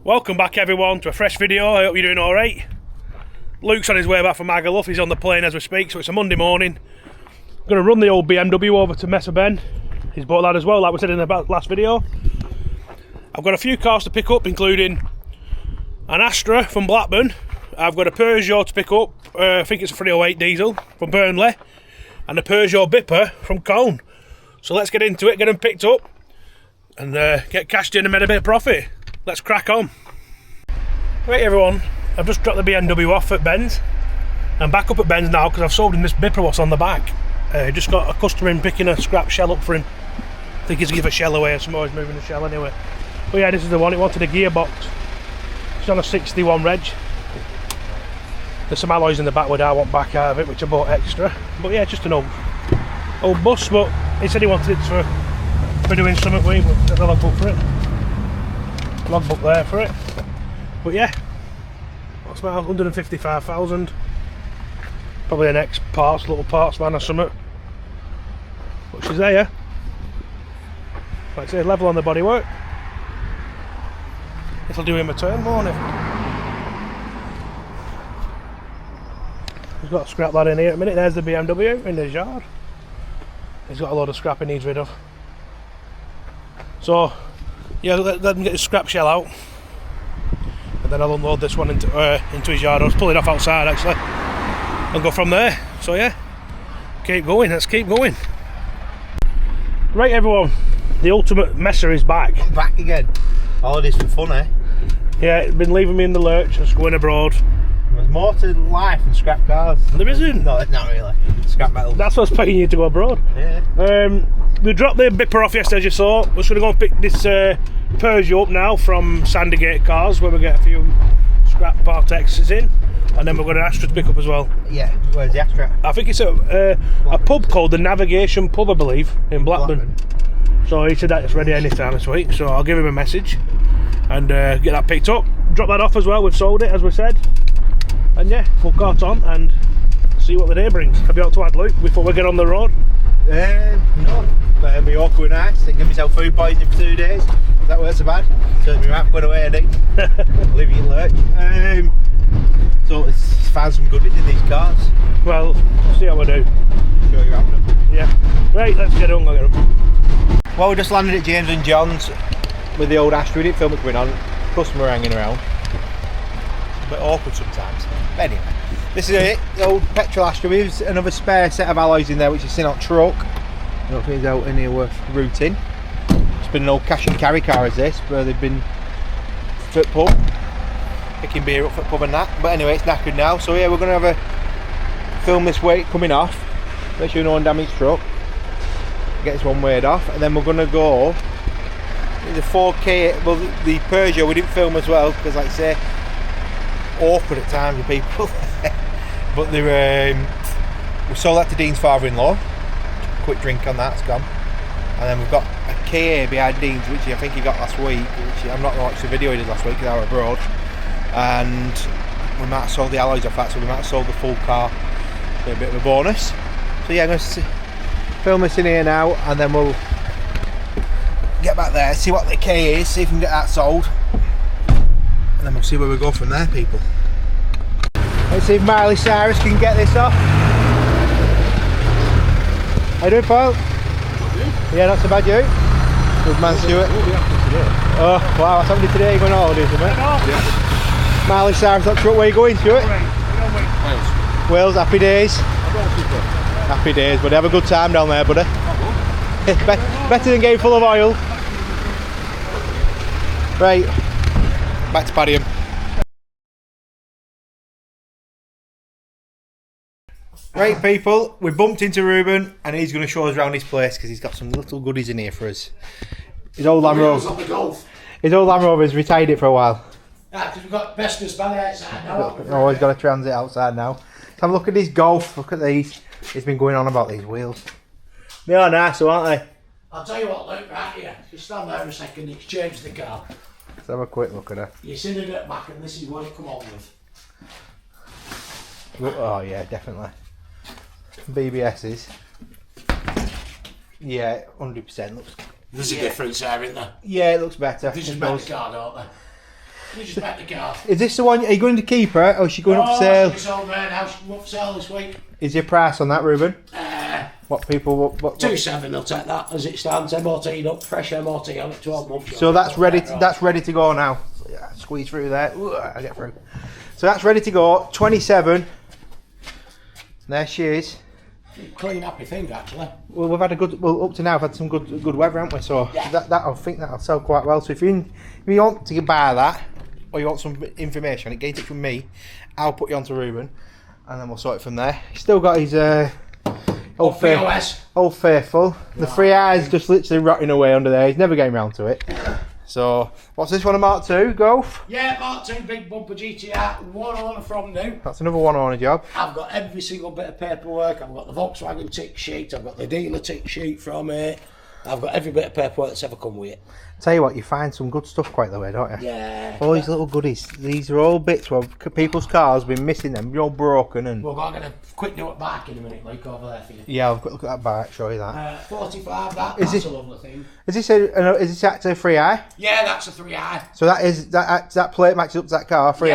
Welcome back everyone to a fresh video. I hope you're doing alright. Luke's on his way back from Magaluf. He's on the plane as we speak, so it's a Monday morning. I'm going to run the old BMW over to Messer Ben. He's bought that as well, like we said in the last video. I've got a few cars to pick up, including an Astra from Blackburn. I've got a Peugeot to pick up, I think it's a 308 diesel from Burnley, and a Peugeot Bipper from Cone. So let's get into it, get them picked up, and get cashed in and made a bit of profit. Let's crack on. Right everyone, I've just dropped the BMW off at Ben's. I'm back up at Ben's now because I've sold him this Bipper what's on the back. Just got a customer in picking a scrap shell up for him. I think he's give a shell away or something, he's moving the shell anyway. But yeah, this is the one, it wanted a gearbox. It's on a 61 reg. There's some alloys in the back where I want back out of it, which I bought extra. But yeah, just an old bus, but he said he wanted it for doing something with it. There's a logbook for it. Logbook there for it. But yeah, that's about 155,000. Probably an ex-parts, little parts man or something. But she's there. Like I say, level on the bodywork. It'll do him a turn, won't it? He's got to scrap that in here at a minute. There's the BMW in his yard. He's got a load of scrap he needs rid of. So yeah, let him get his scrap shell out, and then I'll unload this one into his yard. I'll pull it off outside actually and go from there. So yeah, keep going, let's keep going. Right everyone, the ultimate messer is back. Back again. Holidays for fun, eh? Yeah, it's been leaving me in the lurch, just going abroad. There's more to life than scrap cars. There isn't? No, not really. Scrap metal. That's what's paying you to go abroad. Yeah. We dropped the Bipper off yesterday, as you saw. We're just going to go and pick this Peugeot up now from Sandygate Cars, where we get a few scrap Partexes in, and then we've got an Astra to pick up as well. Yeah, where's the Astra? I think it's a pub called the Navigation Pub, I believe, in Blackburn. So he said that it's ready anytime this week, so I'll give him a message and get that picked up. Drop that off as well, we've sold it as we said. And yeah, full cart on and see what the day brings. Have you got to add, Luke, before we get on the road? No. My awkward nights, I give myself food poisoning for 2 days. That weren't so bad. Turns me right, going away, I think. Leave you in lurch. So let's find some goodies in these cars. Well, see how we do. Sure you're having them. Yeah. Right, let's get on, get them. Well, we just landed at James and John's with the old Astra. We didn't film it going on. Customer hanging around. It's a bit awkward sometimes. But anyway, this is it. The old petrol Astra with another spare set of alloys in there, which is sitting on truck. I don't think it's out any worth routing. It's been an old cash and carry car as this, where they've been at pub, picking beer up for pub and that. But anyway, it's knackered now. So yeah, we're going to have a film this weight coming off. Make sure no undamaged truck. Get this one weighed off, and then we're going to go the 4K. Well, the Peugeot we didn't film as well because, like I say, awkward at times with people. But we sold that to Dean's father-in-law. Quick drink on that, it's gone. And then we've got a KA behind Dean's, which I think he got last week. Which I'm not going to watch the video he did last week because I was abroad. And we might have sold the alloys off that, so we might have sold the full car. A bit of a bonus. So yeah, I'm going to film this in here now, and then we'll get back there, see what the K is, see if we can get that sold, and then we'll see where we go from there, people. Let's see if Miley Cyrus can get this off. How you doing, pal? Yeah, not so bad, you? Good man, Stuart. Oh, wow, what's happening today? You going on holidays, isn't it? Yeah. Miley Cyrus, that truck, where you going, Stuart? Wales, happy days. Happy days, buddy. Have a good time down there, buddy. Better than getting full of oil. Right, back to Padiham. Right, people, we bumped into Reuben, and he's going to show us around his place because he's got some little goodies in here for us. His old Land Rover. His old Land Rover's retired it for a while. Yeah, because we've got Vestas Valley outside now. Oh, he's got a transit outside now. Let's have a look at this Golf. Look at these. He's been going on about these wheels. They are nice, aren't they? I'll tell you what, Luke, right here. You stand there a second, exchange the car. Let's have a quick look at her. You seen it at back, and this is what it come on with. Oh yeah, definitely. BBS's. Yeah, 100% looks. There's a difference there, isn't there? Yeah, it looks better. They just make the car, don't they? You just met the car. Is this the one? Are you going to keep her, or is she going up for sale? She's sold there now. She's up for sale this week. Is your price on that, Reuben? What people? What? 2.7. They'll take that as it stands. MOT'd up, fresh MOT on it, 12 months. So that's ready. That's ready to go now. Yeah, squeeze through there. Ooh, I get through. So that's ready to go. 27. There she is. Clean, happy thing, actually. Well, we've had a good. Well, up to now, we've had some good weather, haven't we? So yeah. that I think that'll sell quite well. So if you want to buy that, or you want some information on it, get in touch with me. I'll put you on to Reuben, and then we'll sort it from there. He's still got his old faithful. The 3i's just literally rotting away under there. He's never getting round to it. So what's this one? A Mark II Golf? Yeah, Mark II big bumper GTR, one owner from new. That's another one owner job. I've got every single bit of paperwork. I've got the Volkswagen tick sheet. I've got the dealer tick sheet from it. I've got every bit of paperwork that's ever come with it. Tell you what, you find some good stuff quite the way, don't you? Yeah. All these little goodies. These are all bits where people's cars have been missing them. You're all broken and. We're going to quick do it back in a minute, like over there for you. Yeah, I've got to look at that bike. Show you that. 45. That's a lovely thing. Is this actually a 3i? Yeah, that's a 3i. So that plate matches up to that car, 3i.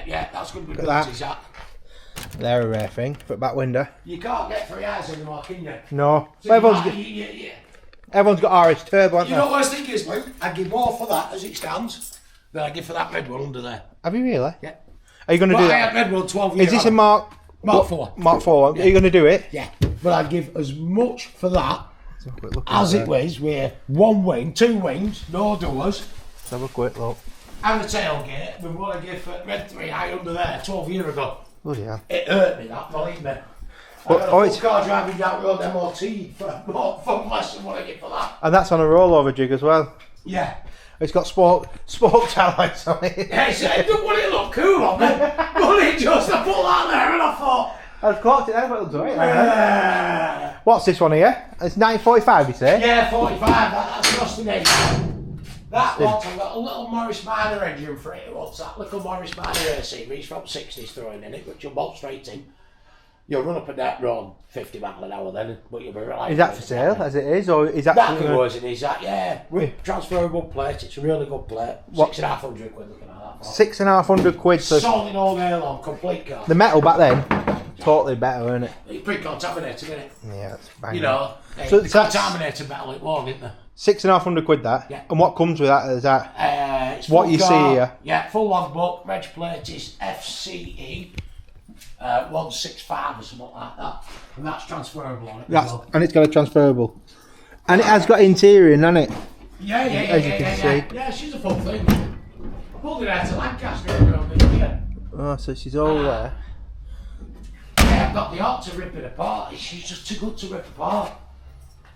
Yeah. That's going to be good. That. They're a rare thing. For back window. You can't get 3i's anymore, can you? No. So Everyone's got RS Turbo, haven't they? You know what I was thinking is, Luke? I'd give more for that as it stands than I give for that red one under there. Have you really? Yeah. Are you going to do I that? had red one 12 years Is this a Mark 4? Mark 4. Yeah. Are you going to do it? Yeah. But I'd give as much for that as it was with one wing, two wings, no doors. Let's have a quick look. And the tailgate with what I gave for red 3i under there 12 years ago. Bloody hell. It hurt me, that, believe me. But, I got a full car driving down road MOT for less than what I get for that. And that's on a rollover jig as well. Yeah. It's got sport alloys on it. Yeah, it don't want it to look cool on me. But it just, I put that there and I thought... I've clocked it there, but it'll do it. What's this one here? It's 1945, you say? Yeah, 45, that's rusty name. That one, I've got a little Morris Minor engine for it. What's that little Morris Minor air series from 60s throwing in it, which you'll bolt straight in. You'll run up a that road 50 miles an hour then, but you'll be right. Is that for sale, as it is, or is that... That was it, is that, yeah. With transferable plate, it's a really good plate. What? 6,500 quid looking at that. 6,500 quid. So solid all day long, complete car. the metal back then, totally better, isn't it? It's pre-contaminated, isn't it? Yeah, that's bang. You know, So the that's contaminated metal it was, isn't there? 6,500 quid that. Yeah. And what comes with that is that? It's What full you see car, here. Yeah, full logbook, reg plate is FCE 165 or something like that. And that's transferable on it. That's, and it's got a transferable. And it has got interior, hasn't it? Yeah, as you can see. Yeah, she's a full thing. I pulled it out of Lancaster around here. Oh, so she's all there. Yeah, I've got the art to rip it apart. She's just too good to rip apart.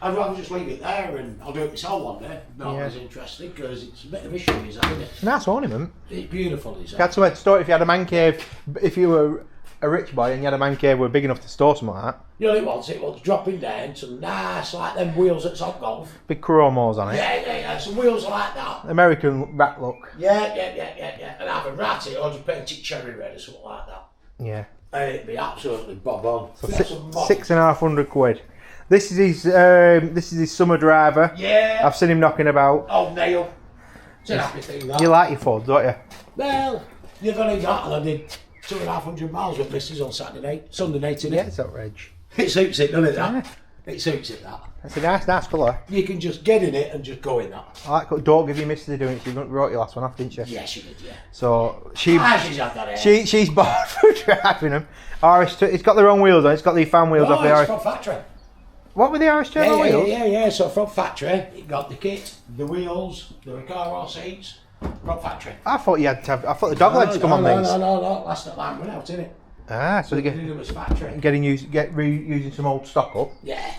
I'd rather just leave it there and I'll do it myself one day. Not as interesting because it's a bit of issue, isn't it? It's a nice ornament. It's beautiful, is it? That's a story if you had a man cave, if you were a rich boy and you had a man cave were big enough to store something like that. You know it was dropping down some nice, like them wheels that's on golf. Big chromos on it. Yeah, some wheels like that. American rat look. Yeah. And have a rat it or just paint it cherry red or something like that. Yeah. And it'd be absolutely bob on. So 6,500 quid. This is his summer driver. Yeah. I've seen him knocking about. Oh, Neil. It's an happy thing, that. You like your Ford, don't you? Well, you've only got, and I did 2,500 miles with Mrs. on Saturday night, Sunday night, innit? Yeah, it's outrage. It suits it, doesn't it, that? Yeah. It suits it, that. It's a nice colour. You can just get in it and just go in that. I like, don't give your missus doing it. She wrote your last one off, didn't she? Yeah, she did, yeah. So she's had that hair. she's bored for driving them. RS2, it's got the wrong wheels on. It's got the fan wheels off the RS. From factory. What were the RS Turbo wheels? Yeah. So from factory, it got the kit, the wheels, the Recaro seats. From factory. I thought you had to have. I thought the dog legs come on these. No. Last night line went out, innit? Ah, so they get factory. reusing some old stock up. Yeah.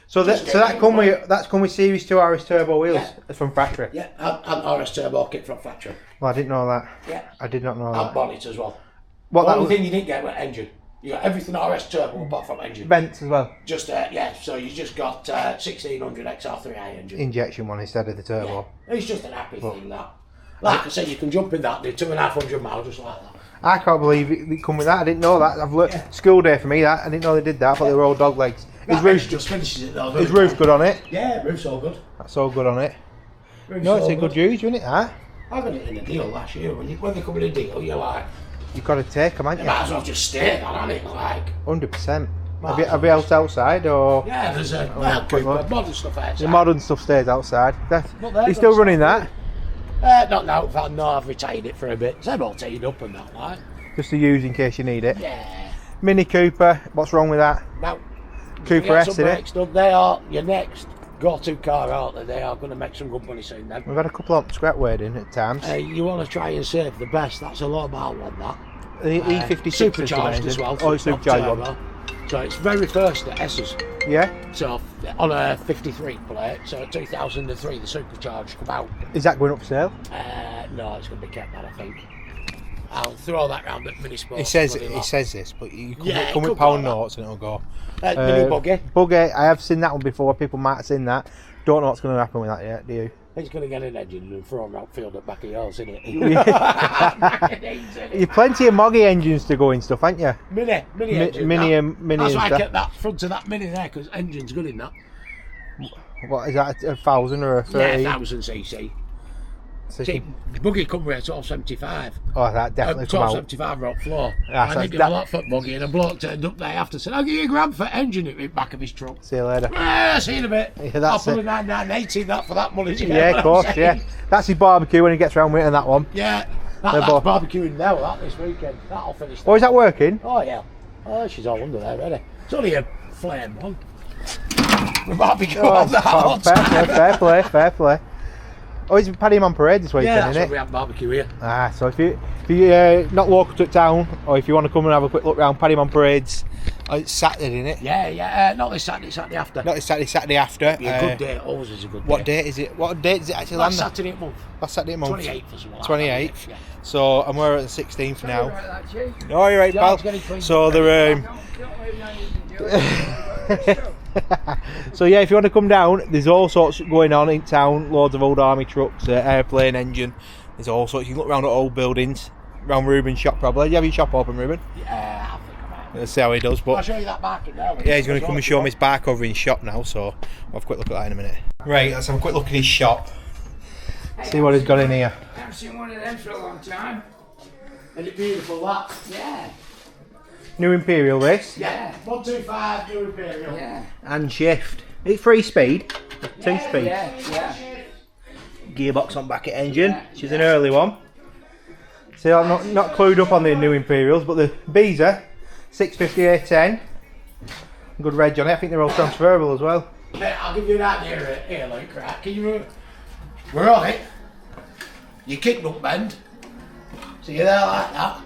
So that's come with Series 2 RS Turbo wheels from factory. Yeah, and RS Turbo kit from factory. Well, I didn't know that. Yeah. I did not know And that. bonnet as well. What The only thing you didn't get was engine. You got everything RS Turbo apart from engine. Vents as well. Just so you just got 1600 XR3i engine. Injection one instead of the turbo. Yeah. It's just an happy thing, that. Like I said, you can jump in that, do 2,500 miles just like that. I can't believe it come with that. I didn't know that. I've looked school day for me. That I didn't know they did that. I thought they were all dog legs. His roof just finishes it though. His roof good on it. Yeah, roof's all good. That's all good on it. Roof's No, it's all a good use, isn't it? That. I got it in a deal last year. When they come in a deal, you're like, You've got to take them, haven't you you? might as well just stay there, haven't it? Like, 100%. Have you else outside or? yeah, there's a modern stuff outside. The modern stuff stays outside. But You're still running that? Not now. In fact, no, I've retired it for a bit. They're all teed up and that, like. Just to use in case you need it. Yeah. Mini Cooper, what's wrong with that? Now, Cooper S, innit? Done. They are your next go-to car, aren't they? They are going to make some good money soon then. We've had a couple of scrap wording at times. You want to try and save the best. That's a low mile one, that. The E56 supercharged as well. Oh, supercharged one. So it's very first at S's. Yeah? So on a 53 plate, so 2003 the supercharged come out. Is that going up for sale? No, it's going to be kept that, I think. I'll throw that round at Mini Sports. It says this, but you Yeah, come it with could pound go notes and it'll go. Mini buggy. Buggy, I have seen that one before. People might have seen that. Don't know what's going to happen with that yet, do you? He's going to get an engine and throw him outfield at back of yours, isn't it? You've plenty of moggy engines to go in stuff, haven't you? Mini engine. Mini That's and why I stuff. kept that front of that Mini there, because engine's good in that. What is that, 1,000 or a 30? Yeah, 1000cc. So See, buggy come with a 1275. oh, that definitely come out. 1275 rock floor. Yeah, so I didn't give a lot for buggy, and a bloke turned up there after said, I'll give you £1,000 for engine at the back of his truck. See you later. See you in a bit. Yeah, I'll that's pull it. a 9980 that for that money. Yeah, of course, yeah. That's his barbecue when he gets round with it and that one. Yeah, that's barbecuing now, that this weekend. That'll finish. Oh, is that working? Oh, yeah. Oh, she's all under there, ready. It's only a flame one. We barbecue all that all the time. Fair play. Oh, it's Paddy Man Parade this weekend, Yeah, that's isn't what it? we have barbecue here. Ah, so if you not local to town, or if you want to come and have a quick look round Paddy Man Parade's, it's Saturday, isn't it? Yeah, not this Saturday, Saturday after. Not this Saturday after. Be a good day, always is a good day. What date is it? What date is it actually Last land? Saturday a month. Last Saturday a month. 28th or something. 28th. Yeah. So, and we're at the 16th now. Oh, you're right, Yeah, pal. it's getting clean. So they're so yeah, if you want to come down, there's all sorts going on in town. Loads of old army trucks, airplane engine. There's all sorts. You can look around at old buildings, around Reuben's shop probably. You have your shop open, Reuben? Yeah, I think I might. Let's see how he does. I'll But show you that market now. yeah, he's going to come and show me his bark over in his shop now. So I'll have a quick look at that in a minute. Right, let's have a quick look at his shop. See what he's got in here. I haven't seen one of them for a long time. Isn't it beautiful, that? Yeah, New Imperial this. Yeah. 125 New Imperial. yeah. And shift. It's 3-speed. 2-speed. Yeah. Gearbox on back at engine. She's an early one. See, I'm not clued up on the New Imperials, but the Beezer 650 A10. Good reg on it. I think they're all transferable as well. Mate, I'll give you an idea here, Luke, right? Can you... We're on it. Your kick don't bend. So you're there like that.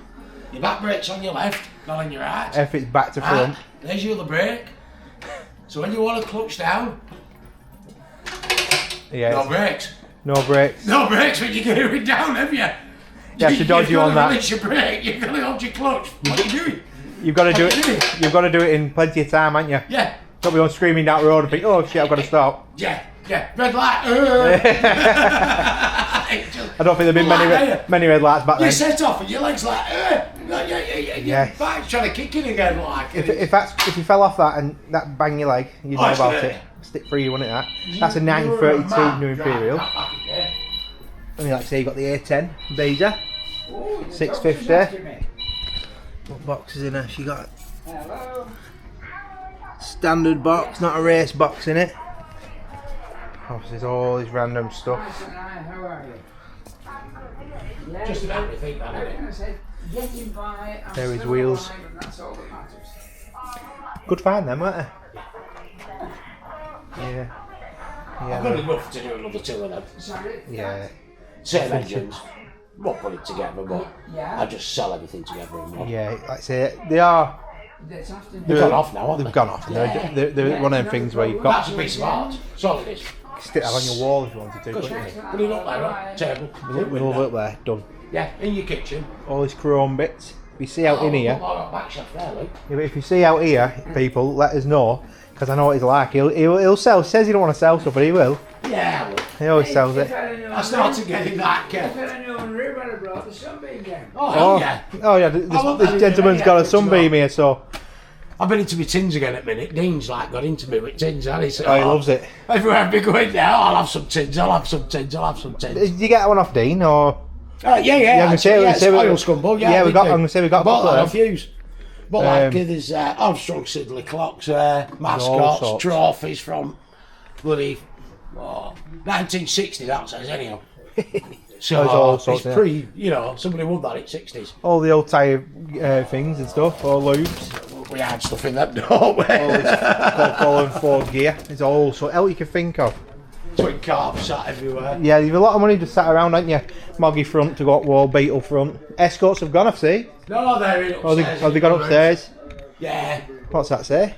Your back brake's on your left, not on your right. If it's back to front. There's your other brake. So when you want to clutch down, Yeah. no brakes. No brakes. No brakes when you get it down, have you? You have to dodge you on that. Release your brake, you're going to hold your clutch. What are you doing? You've got to do it. You've got to do it in plenty of time, haven't you? Yeah. Don't be on screaming down the road and think, oh shit, I've got to stop. Yeah. Red light. I don't think there've been many red lights back You then. set off and your legs like, Yeah. back's trying to kick in again, like. If you fell off that and that bang your leg, you know it's about gonna- it. Stick free, wasn't it? That. That's a 1932 New Imperial. And like I say, you got the A10 Beezer. 650. What box is in there? She got Hello. standard box, not a race box in it. Oh, there's all this random stuff. How are you? Yeah, Just about everything, man, isn't it? I said, getting by. I'm There his still wheels. alive, and that's all that matters. Good find them, weren't they? Yeah. I've got enough to do another two of them. Sorry? Yeah. Same engines. Won't put it together, but Yeah. I just sell everything together in one. Yeah, like I say, they are. That's often They've gone off now, haven't They've they? gone off. They're one of them things where you've That's got a piece of art. That's all it is. to stick that on your wall if you wanted to. Good. Couldn't you? Put it up there, right? Table. We'll over up there, done. Yeah, in your kitchen. All these chrome bits. If you see out in here, Oh, back shelf there, Luke. yeah, but if you see out here, people, let us know, because I know what he's like. He'll sell. Says he don't want to sell stuff, but he will. Yeah, look. He always sells it. I started getting that, If Kev. I'd have known Reuben had brought the sunbeam game. Oh, hell yeah. Oh yeah, I want this that gentleman's in got a there, sunbeam here, so I've been into my tins again at minute. Dean's like got into me with tins, and he said, Oh, he loves it. Everywhere I've been going now, I'll have some tins, I'll have some tins, I'll have some tins. Did you get one off Dean or? Yeah, I'm gonna say we- oil scumbag. yeah, we did got- do. I'm gonna say we got a Bought couple that of off yous. But like, there's Armstrong Siddeley clocks, mascots, sorts. trophies from bloody 1960. That says anyhow. So There's all sorts, it's pre, you know, somebody won that in 60s. All the old tyre things and stuff, or loops, We had stuff in them, don't we? all this Coca-Cola and Ford gear. It's all so else you can think of. Twin carbs sat everywhere. Yeah, you've a lot of money just sat around, haven't you? Moggy front to go up wall, Beetle front. Escorts have gone, I see. No, they're in upstairs. Have they gone upstairs? Yeah. What's that say?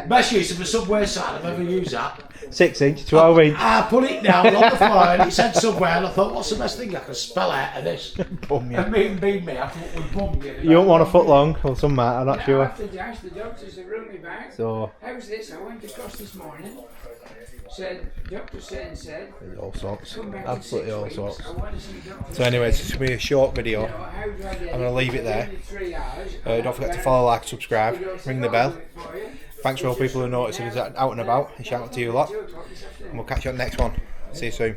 Best use of a Subway sign I've ever used that. 6 inch, 12 inch. I put it down on the floor and it said Subway and I thought, what's the best thing I can spell out of this? Bum, yeah. And me and Bean me, I thought we'd bum you. You don't want a foot long, or some mat, I'm not Now, sure. after Dash, the doctors have rung me back. So, How's this? I went across this morning. Said, Dr. Sen said, there's all sorts. come back Absolutely in all 6 sorts. weeks. I want to see Dr. So anyway, it's just going to be a short video. You know, how do I get I'm going to leave it there. Only 3 hours. Don't forget to follow, like, subscribe, ring the bell. Thanks for all people who notice us out and about, and shout out to you a lot. And we'll catch you on the next one. See you soon.